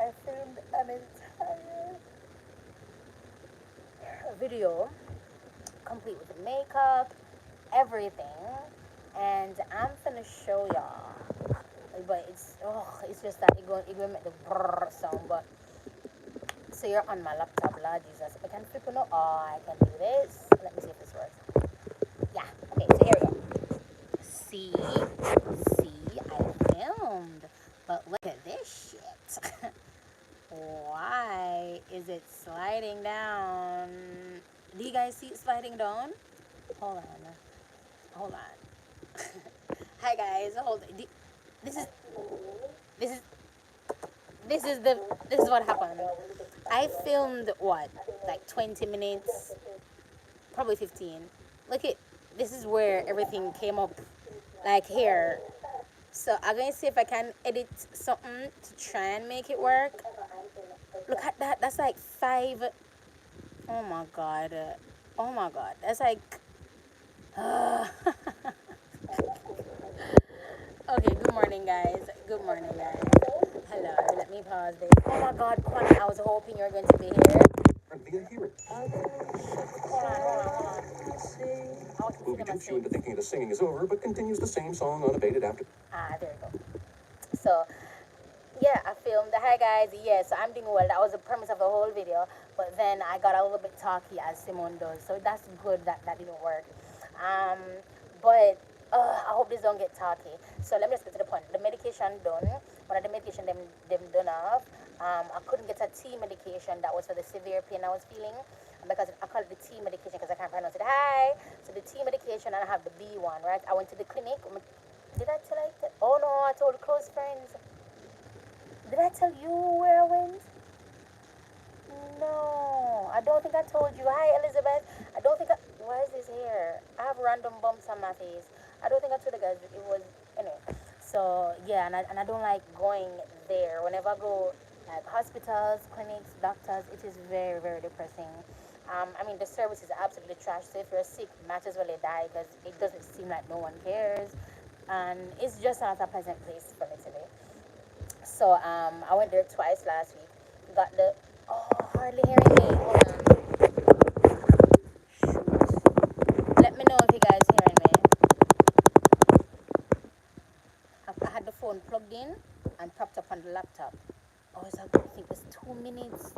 I filmed an entire video complete with the makeup, everything, and I'm gonna show y'all. But it's just that it going make the brrr sound. But so you're on my laptop, Lord Jesus. I can flip it. Oh, I can do this. Let me see if this works. Yeah. Okay. So here we go. See, I filmed. But look at this shit. Why is it sliding down? Do you guys see it sliding down? Hold on. Hold on. Hi guys. Hold. This is this is this is what happened. I filmed what, like 20 minutes, probably 15. Look at this is where everything came up, like here. So I'm gonna see if I can edit something to try and make it work. Look at that. That's like 5. Oh my god. Oh my god. That's like. Okay. Good morning, guys. Good morning, guys. Hello. Let me pause this. Oh my god, Quan, I was hoping you were going to be here. Hold on, hold on, hold on. Movie dupes you into thinking the singing is over, but continues the same song unabated after. There you go. So, yeah, I filmed. Hi, guys. Yeah, so I'm doing well. That was the premise of the whole video. But then I got a little bit talky, as Simone does. So that's good that that didn't work. But I hope this don't get talky. So let me just get to the point. The medication done. One of the medication them done off. I couldn't get a T medication that was for the severe pain I was feeling, because I call it the T medication because I can't pronounce it. Hi. So the T medication and I have the B one, right? I went to the clinic. Did I tell you? Oh no, I told close friends. Did I tell you where I went? No, I don't think I told you. Hi, Elizabeth. I don't think I. Why is this here? I have random bumps on my face. I don't think I told you guys it was. Anyway, so yeah, and I don't like going there. Whenever I go, like hospitals, clinics, doctors, it is very, very depressing. I mean, the service is absolutely trash. So if you're sick, might as well you die because it doesn't seem like no one cares. And it's just not a pleasant place for me to be. So I went there twice last week. Got the hardly hearing me. Hold on. Shoot. Let me know if you guys hearing me. I had the phone plugged in and propped up on the laptop. Oh, it's a good thing. It's 2 minutes.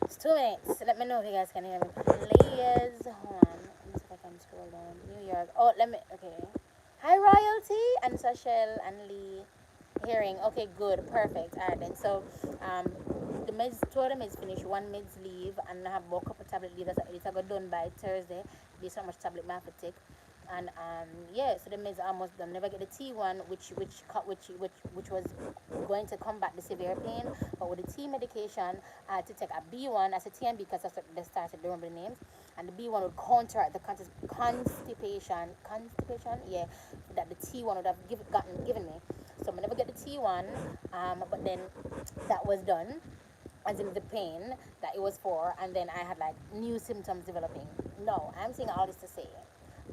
It's 2 minutes. Let me know if you guys can hear me. Please. Hold on. Let me see if I can scroll down. New York. Oh, let me. Okay. Hi, Royalty and Sashel and Lee. Hearing. Okay, good. Perfect. All right, then. So, the meds, 2 of the meds finished. 1 meds leave, and I have a couple tablet leave. It's got done by Thursday. There's so much tablet I have to take. And yeah, so the meds are almost done. Never get the T1, which was going to combat the severe pain, but with the T medication, I had to take a B1 as a TMB because that's what they started. Don't remember the names. And the B1 would counteract the constipation, yeah, that the T1 would have given me. So I never get the T1, but then that was done, as in the pain that it was for, and then I had like new symptoms developing. No, I'm saying all this to say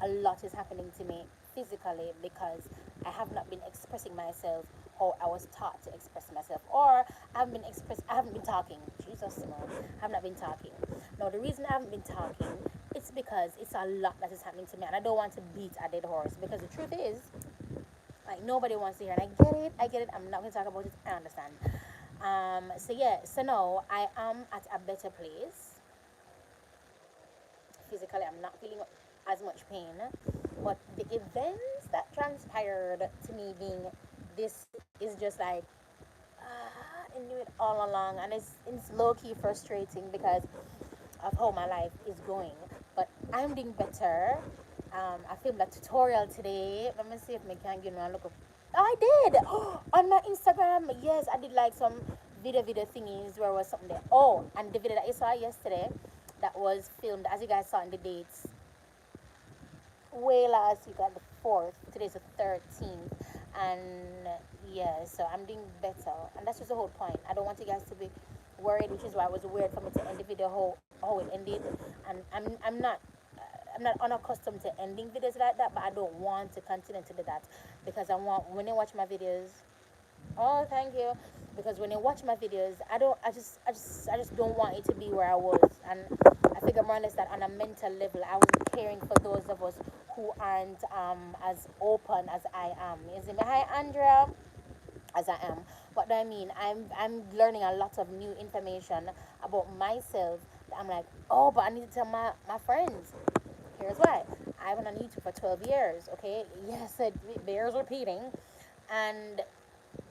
a lot is happening to me physically because I have not been expressing myself how I was taught to express myself, or I haven't been talking. Jesus, Simone, I have not been talking. No, the reason I haven't been talking, it's because it's a lot that is happening to me, and I don't want to beat a dead horse, because the truth is, like, nobody wants to hear, and I get it. I'm not going to talk about it. I understand. So yeah, so now I am at a better place. Physically, I'm not feeling as much pain, but the events that transpired to me being this is just like, I knew it all along, and it's low-key frustrating because of how my life is going. But I'm doing better. I filmed a tutorial today. Let me see if I can give you a look up. Oh, I did. On my Instagram. Yes, I did like some video thingies where was something there. Oh, and the video that you saw yesterday, that was filmed, as you guys saw in the dates, way last week at the 4th. Today's the 13th. And yeah, so I'm doing better. And that's just the whole point. I don't want you guys to be worried, which is why it was weird for me to end the video how it ended. And I'm not unaccustomed to ending videos like that, but I don't want to continue to do that because I want, when you watch my videos, oh, thank you. because when you watch my videos, I just don't want it to be where I was. And I figure more or less that on a mental level, I was caring for those of us who aren't as open as I am. You see me? Hi, Andrea. As I am. What do I mean? I'm learning a lot of new information about myself. I'm like, oh, but I need to tell my friends. Here's why. I've been on YouTube for 12 years, okay? Yes, it bears repeating. And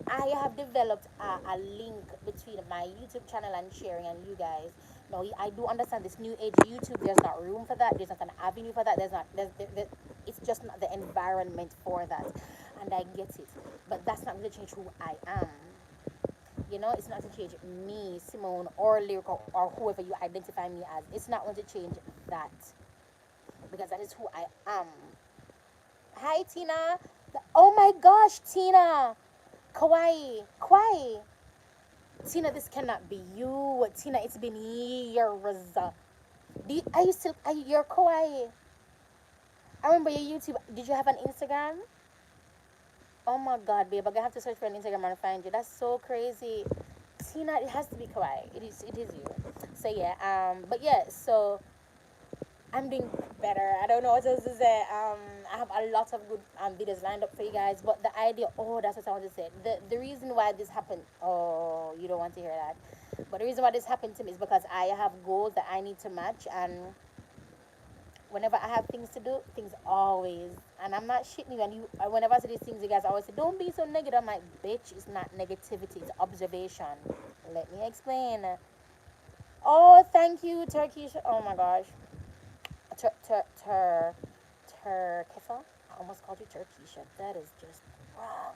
I have developed a link between my YouTube channel and sharing and you guys. Now, I do understand this new age YouTube, there's not room for that. There's not an avenue for that. It's just not the environment for that. And I get it. But that's not going to change who I am. You know, it's not to change me, Simone, or Lyrical, or whoever you identify me as. It's not going to change that. Because that is who I am. Hi, Tina. Oh my gosh, Tina. Kawaii. Kawaii. Tina, this cannot be you. Tina, it's been years. Are you still, you're kawaii. I remember your YouTube. Did you have an Instagram? Oh my god, babe, I'm gonna have to search for an Instagram and find you. That's so crazy. Tina, it has to be kawaii. It is you. So yeah, but yeah, so I'm doing better. I don't know what else to say. I have a lot of good videos lined up for you guys. But the idea, oh, that's what I want to say. The reason why this happened, oh, you don't want to hear that. But the reason why this happened to me is because I have goals that I need to match, and whenever I have things to do, things always. And I'm not shitting you. And you, whenever I say these things, you guys always say, "Don't be so negative." I'm like, bitch, it's not negativity. It's observation. Let me explain. Oh, thank you, Turkish. Oh my gosh. Turkesa. I almost called you Turkisha. That is just wrong.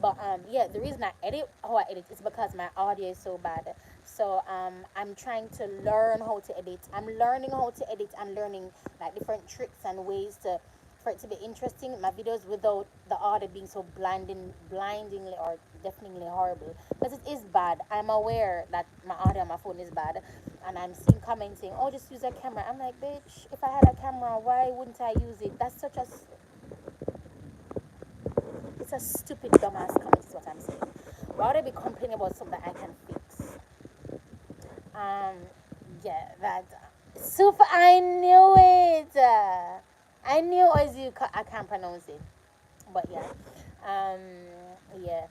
But yeah, the reason I edit how I edit is because my audio is so bad. So I'm trying to learn how to edit. I'm learning how to edit and learning like different tricks and ways to for it to be interesting, my videos, without the audio being so blindingly or deafeningly horrible. Because it is bad. I'm aware that my audio on my phone is bad, and I'm seeing comments saying, "Oh, just use a camera." I'm like, bitch, if I had a camera, why wouldn't I use it? That's such a it's a stupid dumbass comment is what I'm saying. Why would I be complaining about something that I can fix? Um, yeah, that super. I knew it. I knew as you. I can't pronounce it, but yeah, um, yeah.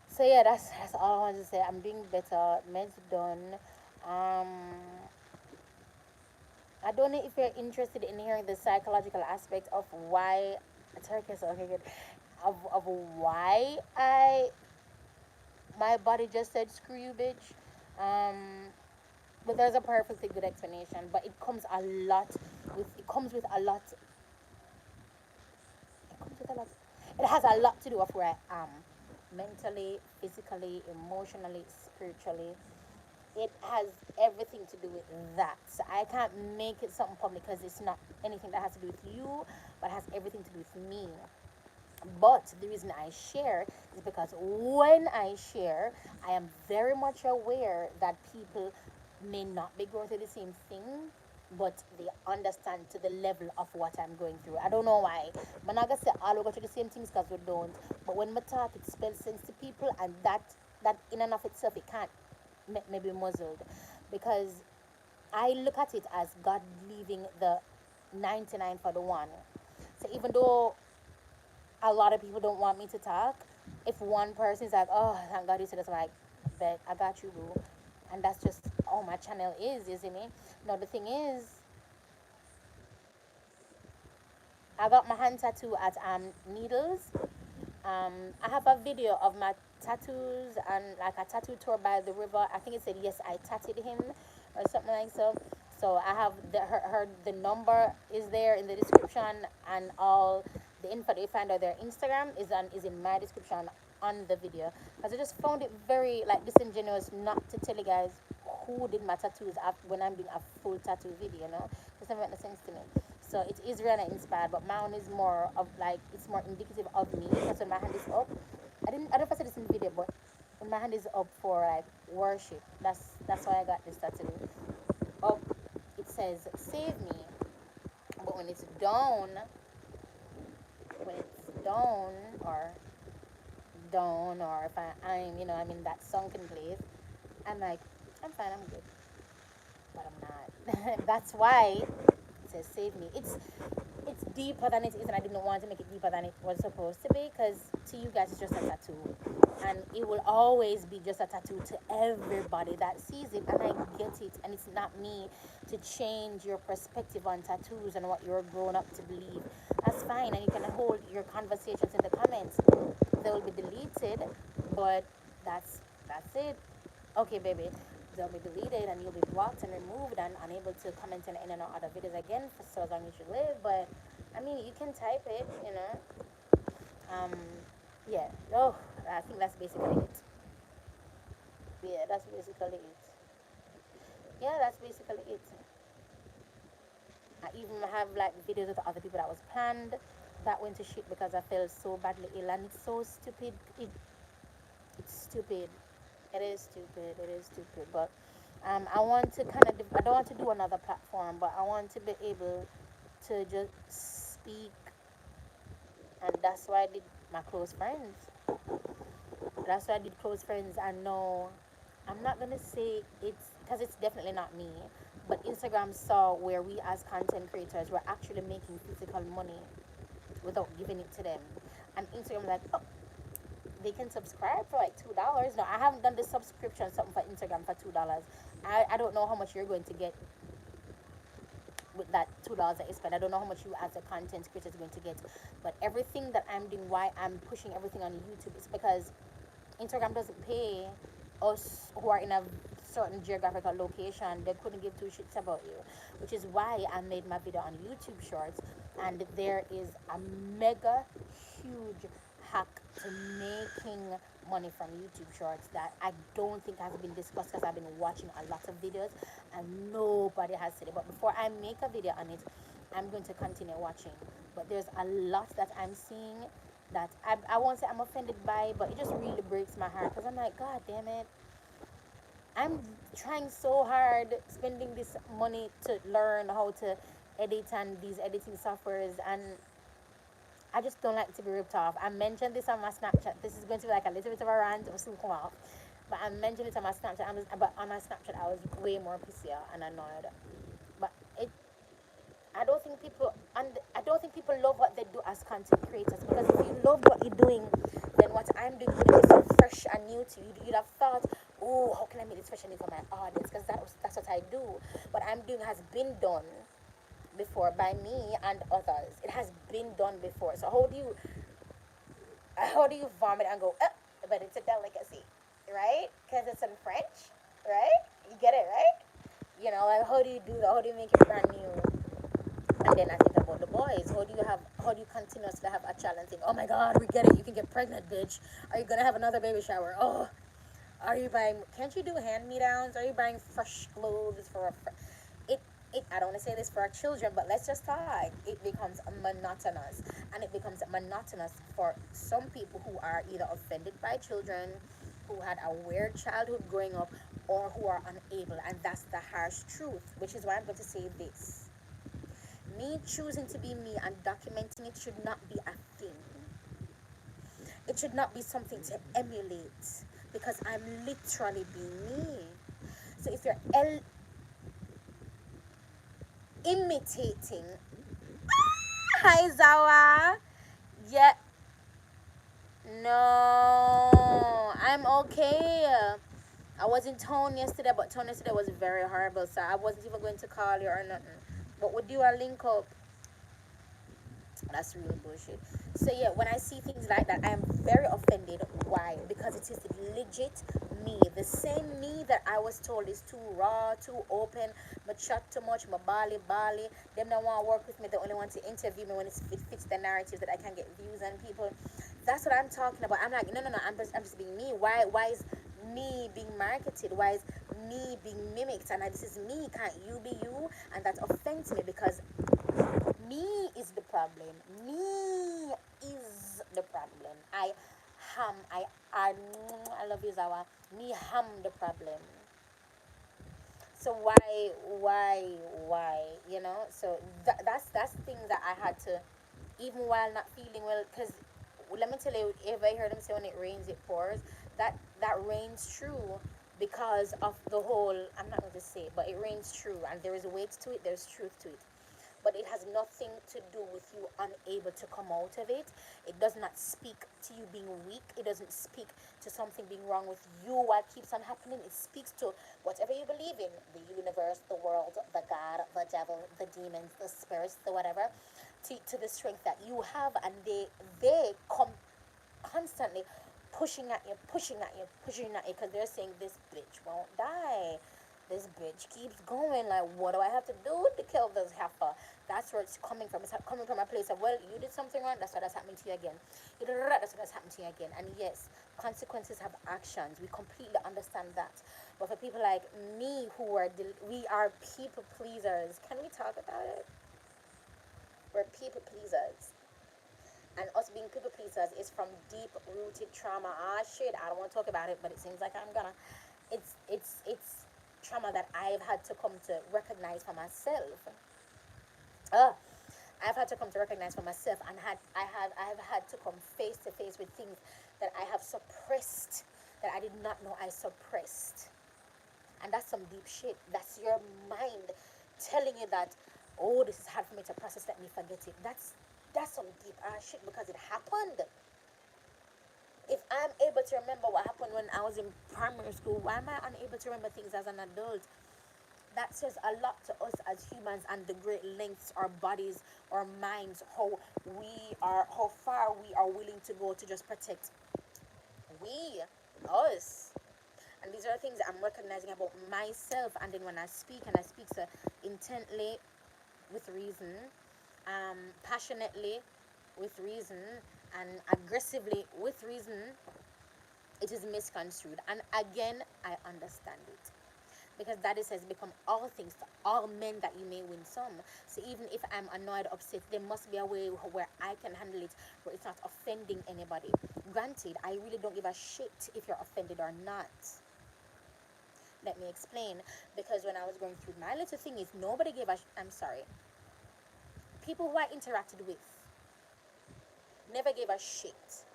So yeah, that's all I want to say. I'm doing better. Meds done. Um, I don't know if you're interested in hearing the psychological aspect of why Turkey is okay good. Of why I my body just said screw you, bitch. Um, but there's a perfectly good explanation. But it comes a lot with it comes with a lot. It comes with a lot. It has a lot to do with where I am, mentally, physically, emotionally, spiritually. It has everything to do with that. So I can't make it something public because it's not anything that has to do with you, but it has everything to do with me. But the reason I share is because when I share, I am very much aware that people may not be going through the same thing, but they understand to the level of what I'm going through. I don't know why. I'm not gonna say all we go through the same things because we don't. But when we talk, it spells sense to people, and that in and of itself, it can't make me be muzzled, because I look at it as God leaving the 99 for the one. So even though a lot of people don't want me to talk, if one person is like, "Oh, thank God you said this," I'm like, "Bet I got you, boo," and that's just all my channel is, you see me? Now the thing is, I got my hand tattoo at Needles. I have a video of my tattoos and like a tattoo tour by the river. I think it said yes, I tattooed him or something like so. So I have the number is there in the description, and all the info that you find out their Instagram is in my description on the video. Because I just found it very like disingenuous not to tell you guys who did my tattoos after, when I'm doing a full tattoo video. You know, it doesn't make no sense to me. So it is Rihanna inspired, but my own is more of like it's more indicative of me. Because when my hand is up, I don't know if I said this in the video, but when my hand is up for like worship, that's why I got this tattoo. Up, it says save me, but when it's down or down, or if I'm, I'm in that sunken place, I'm like, I'm fine, I'm good. But I'm not. That's why it says save me. It's deeper than it is, and I didn't want to make it deeper than it was supposed to be, because to you guys it's just a tattoo, and it will always be just a tattoo to everybody that sees it, and I get it, and it's not me to change your perspective on tattoos and what you're grown up to believe. That's fine, and you can hold your conversations in the comments. They will be deleted, but that's it. Okay, baby, they'll be deleted and you'll be blocked and removed and unable to comment in any or other videos again for so long as you live. But I mean, you can type it. Um, yeah. Oh, I think that's basically it. Yeah, that's basically it. Yeah, that's basically it. I even have like videos with other people that was planned that went to shit because I felt so badly ill, and it's so stupid. It's stupid. It is stupid. It is stupid. But I want to kind of. I don't want to do another platform, but I want to be able to just speak, and that's why I did my close friends. That's why I did close friends. And no, I'm not gonna say it's because it's definitely not me. But Instagram saw where we as content creators were actually making physical money without giving it to them, and Instagram was like, oh, they can subscribe for like $2. No, I haven't done the subscription something for Instagram for $2. I don't know how much you're going to get with that $2 that you spend. I don't know how much you as a content creator is going to get. But everything that I'm doing, why I'm pushing everything on YouTube, is because Instagram doesn't pay us who are in a certain geographical location. They couldn't give two shits about you, which is why I made my video on YouTube Shorts. And there is a mega huge hack to making money from YouTube Shorts that I don't think has been discussed, because I've been watching a lot of videos and nobody has said it. But before I make a video on it, I'm going to continue watching. But there's a lot that I'm seeing that I won't say I'm offended by, but it just really breaks my heart, because I'm like, God damn it. I'm trying so hard, spending this money to learn how to edit and these editing softwares, and I just don't like to be ripped off. I mentioned this on my Snapchat. This is going to be like a little bit of a rant, or soon come off. But I mentioned it on my Snapchat. But on my Snapchat, I was way more pissier and annoyed. But I don't think people, and I don't think people love what they do as content creators. Because if you love what you're doing, then what I'm doing would be so fresh and new to you. You'd have thought, oh, how can I make this fresh and new for my audience? Because that's what I do. What I'm doing has been done before by me and others. It has been done before. So how do you vomit and go, but it's a delicacy, right? Because it's in French, right? You get it, right? Like, how do you do that? How do you make it brand new? And then I think about the boys. How do you continuously have a challenge? Think, oh my God, we get it. You can get pregnant, bitch. Are you gonna have another baby shower? Oh, are you buying? Can't you do hand me downs? Are you buying fresh clothes for it? I don't want to say this for our children, but let's just talk. It becomes monotonous, and it becomes monotonous for some people who are either offended by children, who had a weird childhood growing up, or who are unable, and that's the harsh truth. Which is why I'm going to say this: me choosing to be me and documenting it should not be a thing. It should not be something to emulate, because I'm literally being me. So if you're imitating, hi Zawa, yeah, no, I'm okay. I was in town yesterday, but town yesterday was very horrible, so I wasn't even going to call you or nothing. But would you a link up? That's really bullshit. So yeah, when I see things like that, I am very offended. Why? Because it is legit me. The same me that I was told is too raw, too open, my chat too much, my bali. Them don't want to work with me, they only want to interview me when it fits the narrative that I can get views on people. That's what I'm talking about. I'm like, no, I'm just being me. Why is me being marketed? Why is me being mimicked? And this is me. Can't you be you? And that offends me, because me is the problem. Me is the problem. I love you, Zawa. Me ham the problem. So why? So that's things that I had to, even while not feeling well, because let me tell you, if I heard them say when it rains it pours, that rains true because of the whole. I'm not going to say it, but it rains true, and there is weight to it. There's truth to it, but it has nothing to do with you unable to come out of it. It does not speak to you being weak. It doesn't speak to something being wrong with you what keeps on happening. It speaks to whatever you believe in, the universe, the world, the God, the devil, the demons, the spirits, the whatever, to the strength that you have, and they come constantly pushing at you, pushing at you, pushing at you, because they're saying this bitch won't die. This bitch keeps going. Like, what do I have to do to kill this heifer? That's where it's coming from. It's coming from a place of, well, you did something wrong, that's why that's happening to you again. That's why that's happening to you again. And yes, consequences have actions. We completely understand that. But for people like me who are, we are people pleasers. Can we talk about it? We're people pleasers. And us being people pleasers is from deep rooted trauma. Ah shit, I don't want to talk about it, but it seems like I'm gonna. It's trauma that I've had to come to recognize for myself. Uh, I've had to come to recognize for myself, and I have had to come face to face with things that I have suppressed, that I did not know I suppressed. And that's some deep shit. That's your mind telling you that, oh, this is hard for me to process, let me forget it. That's some deep ass shit, because it happened. If I'm able to remember what happened when I was in primary school, why am I unable to remember things as an adult? That says a lot to us as humans, and the great lengths our bodies, our minds, how far we are willing to go to just protect we, us. And these are the things that I'm recognizing about myself. And then when I speak, and I speak so intently, with reason, passionately, with reason, and aggressively, with reason, it is misconstrued. And again, I understand it. Because Daddy says, become all things to all men that you may win some. So even if I'm annoyed, upset, there must be a way where I can handle it, where it's not offending anybody. Granted, I really don't give a shit if you're offended or not. Let me explain. Because when I was going through my little thing is, nobody gave a I'm sorry. People who I interacted with never gave a shit.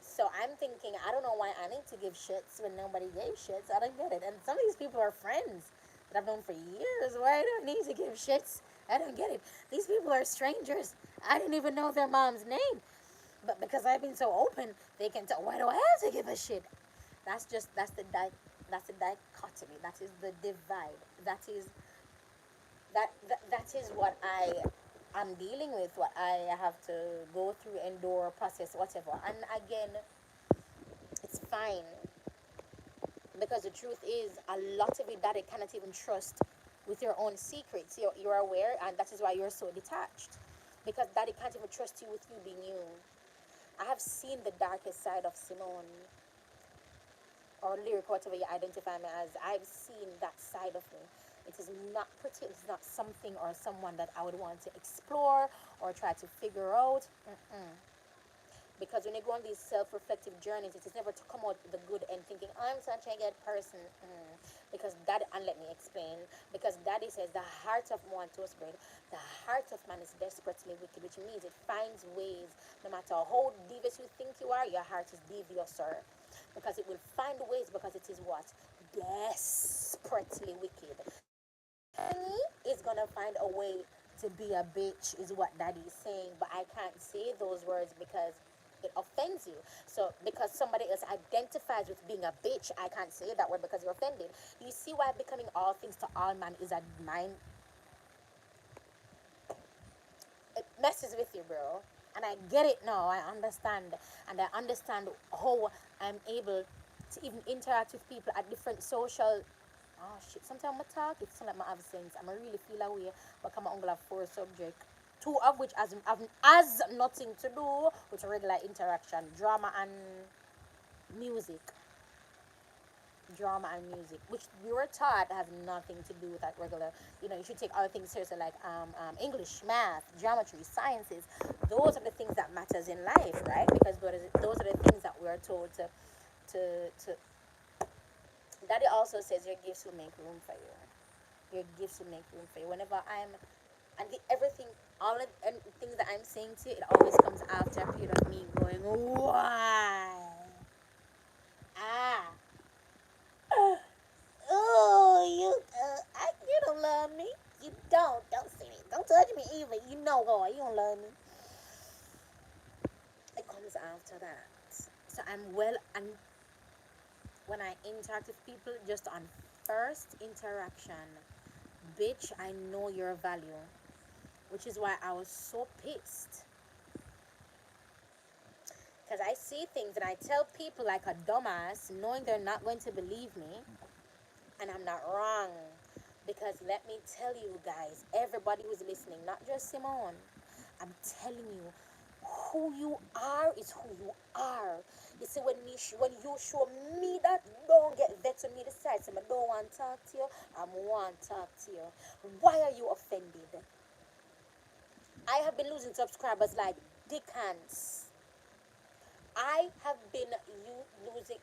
So I'm thinking, I don't know why I need to give shits when nobody gave shits. I don't get it. And some of these people are friends that I've known for years. Why do I need to give shits? I don't get it. These people are strangers. I didn't even know their mom's name. But because I've been so open, they can tell, why do I have to give a shit? That's the dichotomy. That is the divide. That is what I'm dealing with, what I have to go through, endure, process, whatever. And again, it's fine, because the truth is, a lot of it that I cannot even trust with your own secrets. You're aware, and that is why you're so detached, because Daddy can't even trust you with you being you. I have seen the darkest side of Simone, or Lyric, whatever you identify me as. I've seen that side of me. It is not pretty. It's not something or someone that I would want to explore or try to figure out. Because when you go on these self-reflective journeys, it is never to come out with the good end thinking, I'm such a good person. Because Daddy, and let me explain, because Daddy says the heart of man toast bread, the heart of man is desperately wicked, which means it finds ways, no matter how devious you think you are, your heart is devious, sir. Because it will find ways, because it is what? Desperately wicked. Is gonna find a way to be a bitch, is what Daddy is saying, but I can't say those words because it offends you. So because somebody else identifies with being a bitch, I can't say that word because you're offended. You see why becoming all things to all man is a mind. It messes with you, bro. And I get it now. I understand, and I understand how I'm able to even interact with people at different social. Oh shit, sometimes I talk, it's like my absence. I really feel away, but I'm only have 4 subjects, 2 of which has nothing to do with regular interaction, drama and music. Drama and music, which we were taught has nothing to do with that regular. You should take other things seriously, like English, math, geometry, sciences. Those are the things that matters in life, right? Because those are the things that we're told to Daddy also says your gifts will make room for you. Your gifts will make room for you. Whenever I'm And everything, all of and things that I'm saying to you, it always comes after a period of me going, why? Ah. Oh, you don't love me. You don't see me. Don't touch me either. You know why you don't love me. It comes after that. So I'm well, and when I interact with people, just on first interaction, bitch, I know your value, which is why I was so pissed. Because I see things and I tell people like a dumbass, knowing they're not going to believe me, and I'm not wrong. Because let me tell you guys, everybody who's listening, not just Simone, I'm telling you, who you are is who you are. You see, when you show me that, don't get vexed on me decide. So I don't want to talk to you, I want to talk to you. Why are you offended? I have been losing subscribers like dickens. I have been losing.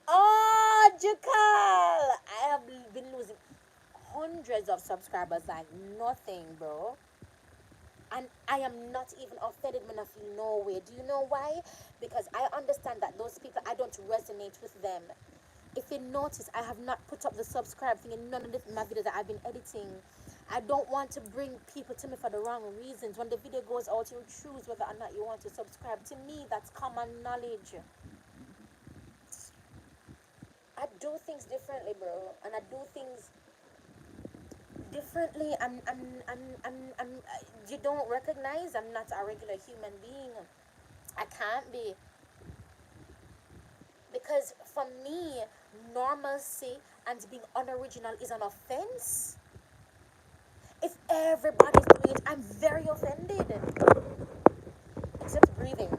Oh, Jakal! I have been losing hundreds of subscribers like nothing, bro. And I am not even offended when I feel no way. Do you know why? Because I understand that those people, I don't resonate with them. If you notice, I have not put up the subscribe thing in none of my videos that I've been editing. I don't want to bring people to me for the wrong reasons. When the video goes out, you choose whether or not you want to subscribe. To me, that's common knowledge. I do things differently, bro. And I do things differently. You don't recognize I'm not a regular human being. I can't be. Because for me, normalcy and being unoriginal is an offense. If everybody's doing it, I'm very offended. Except breathing.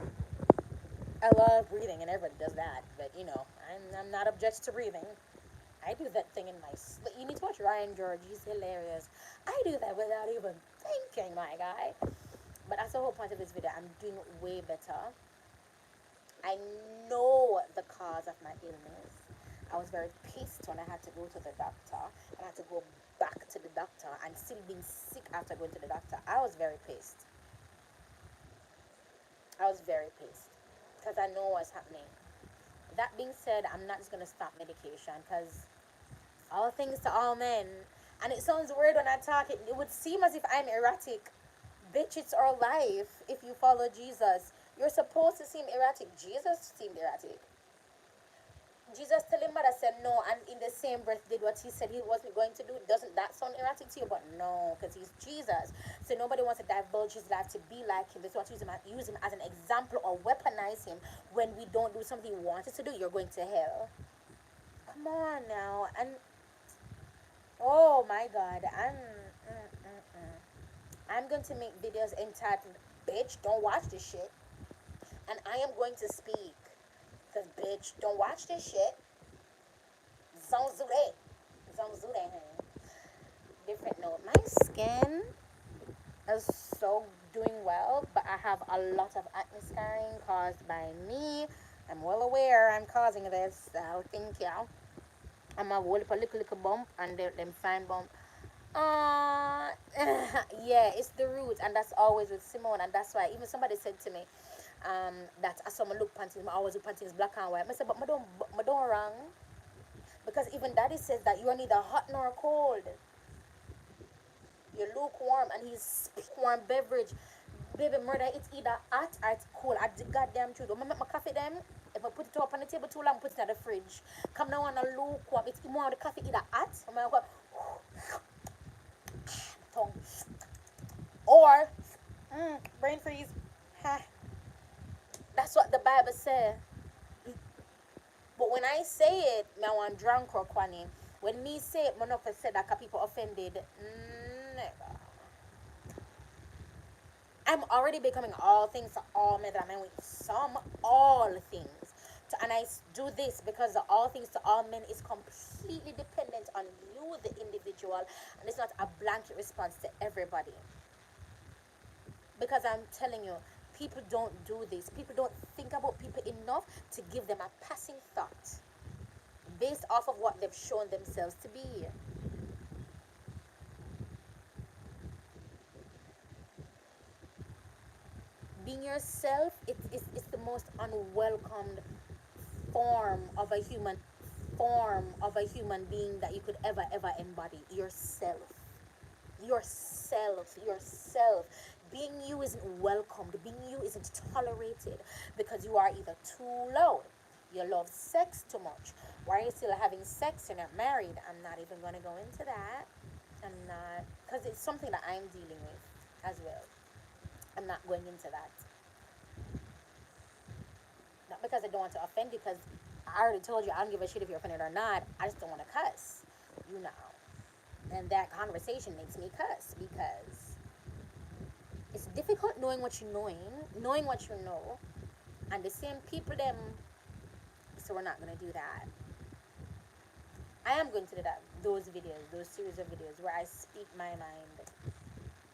I love breathing and everybody does that. But you know, I'm not object to breathing. I do that thing in my sleep. You need to watch Ryan George. He's hilarious. I do that without even thinking, my guy. But that's the whole point of this video. I'm doing way better. I know the cause of my illness. I was very pissed when I had to go to the doctor. And I had to go back to the doctor and still being sick after going to the doctor. I was very pissed. I was very pissed. Because I know what's happening. That being said, I'm not just going to stop medication. Because all things to all men. And it sounds weird when I talk. It would seem as if I'm erratic. Bitch, it's our life if you follow Jesus. You're supposed to seem erratic. Jesus seemed erratic. Jesus telling mother said no, and in the same breath did what he said he wasn't going to do. Doesn't that sound erratic to you? But no, because he's Jesus. So nobody wants to divulge his life to be like him. That's what use him as an example or weaponize him when we don't do something we wanted to do. You're going to hell. Come on now. And oh my God, I'm going to make videos entitled, "Bitch, don't watch this shit," and I am going to speak. Because, bitch, don't watch this shit. Don't do that. Don't do that, honey. Different note. My skin is so doing well, but I have a lot of acne scarring caused by me. I'm well aware I'm causing this, so thank you. I'm a little bump and them fine bump. Yeah, it's the root, and that's always with Simone, and that's why even somebody said to me, that as someone look panties, I always look panties black and white. I said, but I don't wrong. Because even daddy says that you are neither hot nor cold. You're lukewarm, and he's warm beverage. Baby murder, it's either hot or it's cold. I the goddamn truth. When I make my coffee them, if I put it up on the table too long, put it in the fridge. Come now on a lukewarm. It's more of the coffee either hot, I'm gonna go, tongue. Or brain freeze. That's what the Bible says. But when I say it, me want drunk or quani. When me say it, me not say that people offended. Never. I'm already becoming all things to all men. That I mean with some all things. And I do this because the all things to all men is completely dependent on you, the individual, and it's not a blanket response to everybody. Because I'm telling you, people don't do this. People don't think about people enough to give them a passing thought based off of what they've shown themselves to be. being yourself, it's the most unwelcomed form of a human being that you could ever embody. Yourself. Being you isn't welcomed. Being you isn't tolerated because you are either too loud, you love sex too much. Why are you still having sex? You're not married. I'm not even going to go into that. I'm not, because it's something that I'm dealing with as well. I'm not going into that. Not because I don't want to offend you, because I already told you I don't give a shit if you're offended or not. I just don't want to cuss, you know. And that conversation makes me cuss because it's difficult knowing what you knowing what you know, and the same people them. So we're not gonna do that. I am going to do that. Those videos, those series of videos where I speak my mind.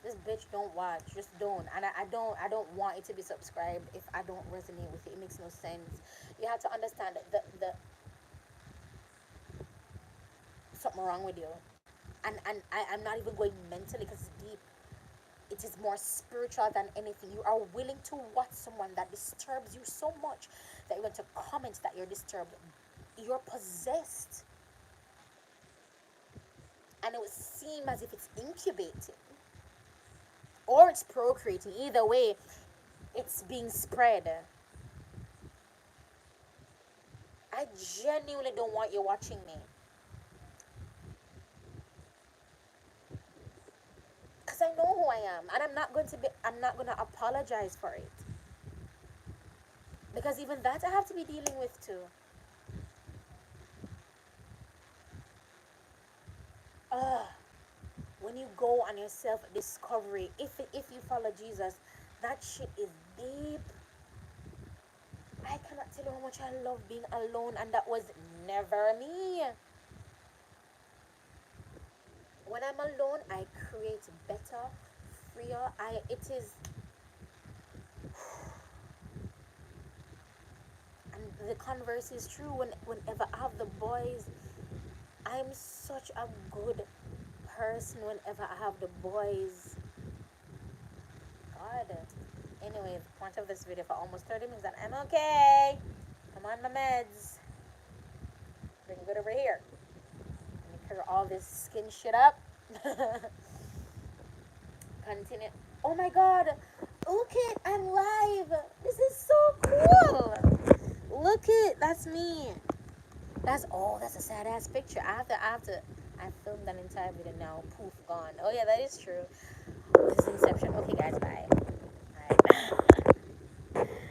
This bitch don't watch, just don't. And I don't want it to be subscribed if I don't resonate with it. It makes no sense. You have to understand that the something wrong with you. And I'm not even going mentally because it's deep. It is more spiritual than anything. You are willing to watch someone that disturbs you so much that you're going to comment that you're disturbed. You're possessed. And it would seem as if it's incubating. Or it's procreating. Either way, it's being spread. I genuinely don't want you watching me. Because I know who I am. And I'm not going to apologize for it. Because even that I have to be dealing with too. When you go on your self-discovery, if you follow Jesus, that shit is deep. I cannot tell you how much I love being alone, and that was never me. When I'm alone, I create better, freer. And the converse is true. Whenever I have the boys, I'm such a good person whenever I have the boys. God. Anyway, the point of this video for almost 30 minutes, and I'm okay. I'm on my meds. Bring it over here. Let me clear all this skin shit up. Continue. Oh my God. Look it, I'm live. This is so cool. Look it, that's me. That's a sad ass picture. I filmed that entire video now. Poof, gone. Oh yeah, that is true. This is Inception. Okay guys, bye.